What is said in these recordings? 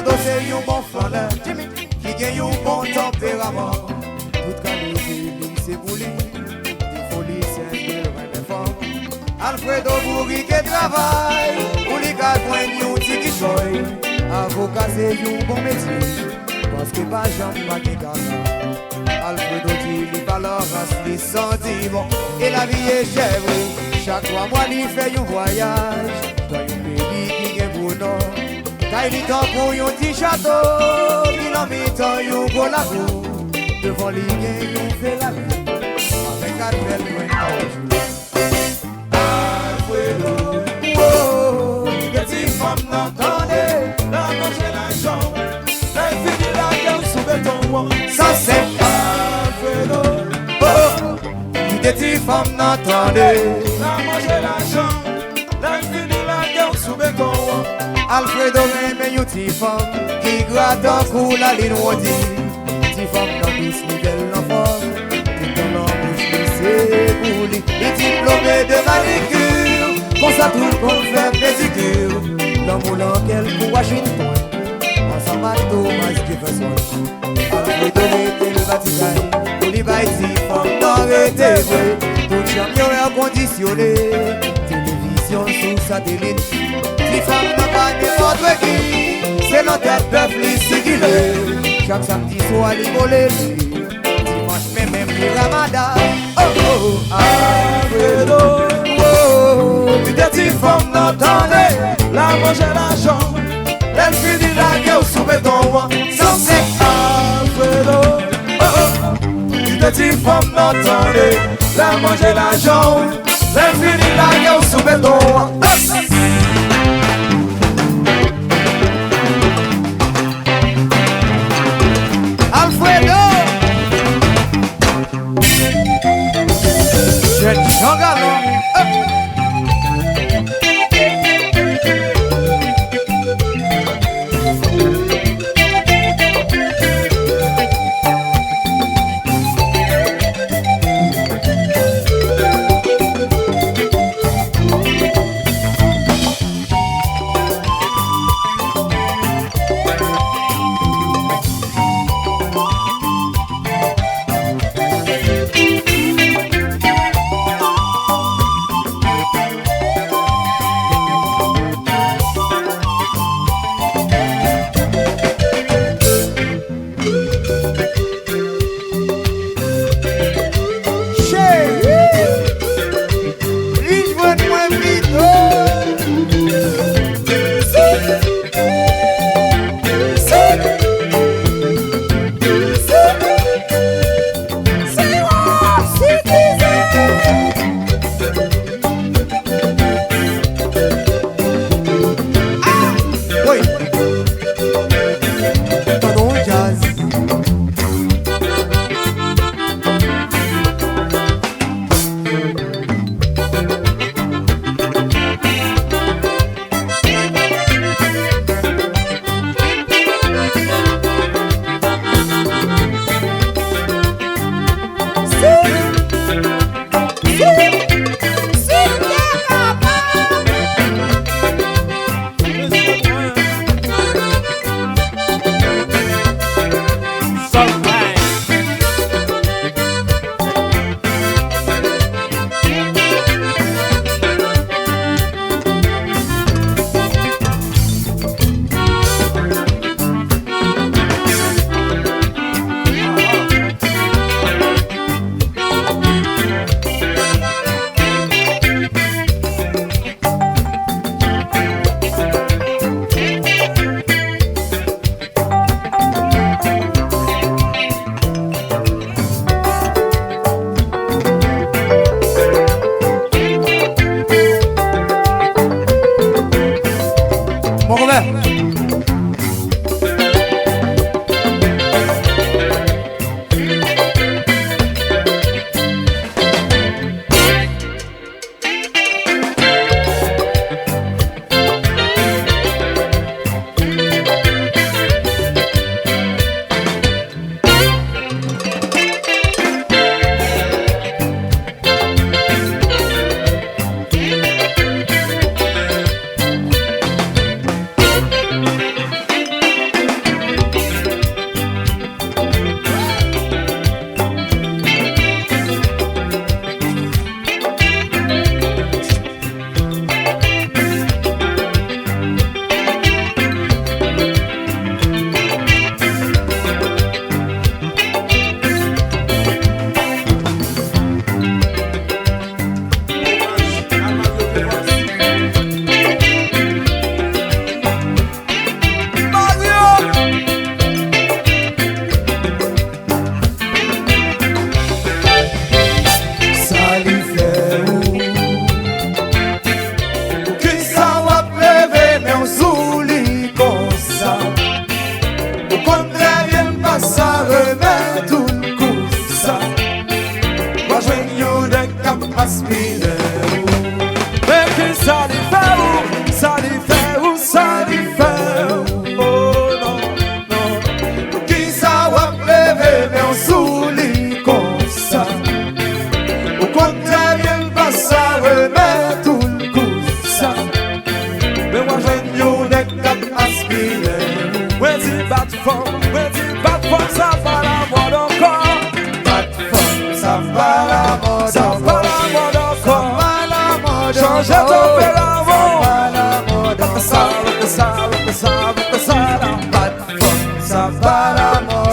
Alfredo c'est un bon flaneur qui gagne un bon tempérament. Toute qualité, c'est pour lui. Des folies, c'est un terrain de fort. Alfredo Bourri qui travaille pour les gars joindre un petit qui choy. Avocat c'est un bon métier parce que pas jamais pas qui gagne. Alfredo dit il va leur rester sentiment et la vie est chère. Chaque 3 mois il fait un voyage dans un pays qui est bon nom. Quand il est temps pour un petit château, il en met dans un gros lago. Devant les liens, il fait la vie avec un bel point Alfredo, oh, les petites femmes n'entendaient la manger la jambe. La fille de la gueule sous béton, ça c'est Alfredo, oh, les petites femmes n'entendaient la manger la jambe. La fille de la gueule sous béton. Alfredo même une petite femme qui gratte un coup la ligne rodie. Petite femme dans douce nouvelle l'enfant, tout dans la bouche c'est pour lui. Les diplômés de manicure, qu'on s'attrouve qu'on fait pédicure. L'homme ou l'enquête pour Washington, ensemble à Thomas Jefferson. Alfredo était le Vatican, pour les petits femmes d'arrêter. Tout champion est conditionné, télévision sous satellite. Les femmes n'ont pas n'importe qui, c'est notre tête peuple ici. Chaque samedi soir, les volets, dimanche même les ramadan. Oh oh, Alfredo, oh, les petites femmes n'entendaient la manger la jambe. Elle finit la gueule sous béton, ça c'est Alfredo, oh oh, les petites femmes n'entendaient la manger la jambe. Elle finit la gueule sous béton. Alfredo, jeune Jean Galon.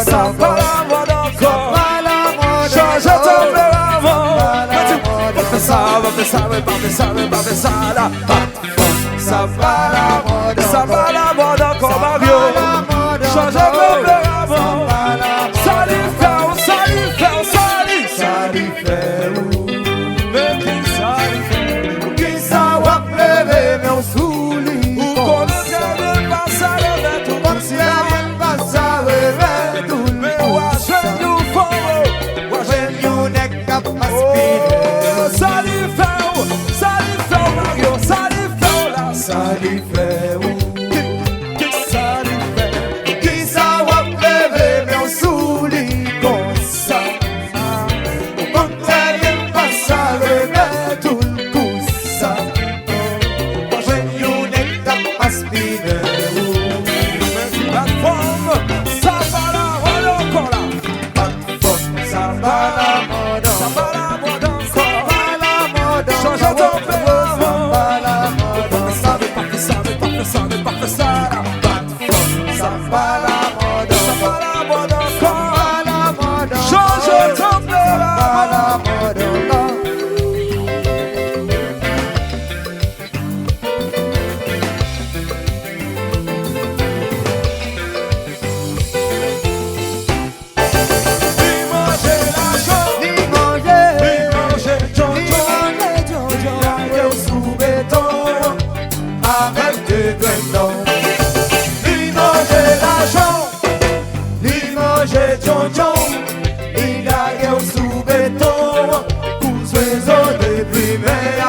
Ça pas la mode encore. Change ton tempérament. Fais ça, fais ça, fais ça, fais ça, là. Ça va la mode encore, Mario. Change ton tempérament. Salut, frère, salut, frère, salut. Salut, frère. Mais qui salut, frère. Qui ça va pleurer, mais on s'oublie. Ou qu'on ne gagne pas ça, le tout. Comme si la gagne pas ça, le tout. Mais ouais, je nous faut. Ouais, je nous n'est qu'à pas speeder. Salut, frère, Mario, salut, frère, là. Salut, frère.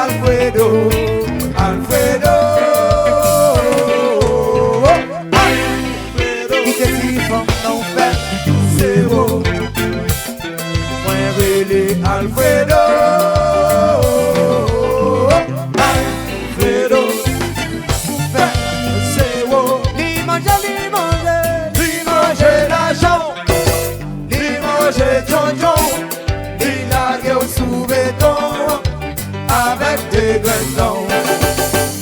Alfredo, Alfredo, qui te dit from non fait zéro. Moi relé Alfredo, Alfredo, fait zéro. Li mange l'argent, li mange John, li largue sous béton. Avec des grains,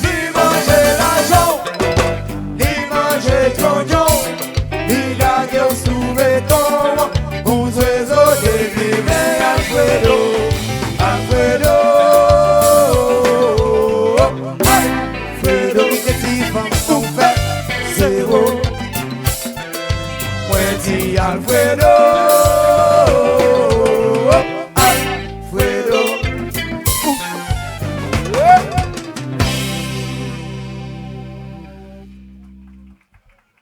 lui manger l'argent, lui manger l'oignon, lui laguer sous béton, aux oiseaux de vivre Alfredo, Alfredo, Alfredo, qui dit femme tout fait zéro, moi dis Alfredo.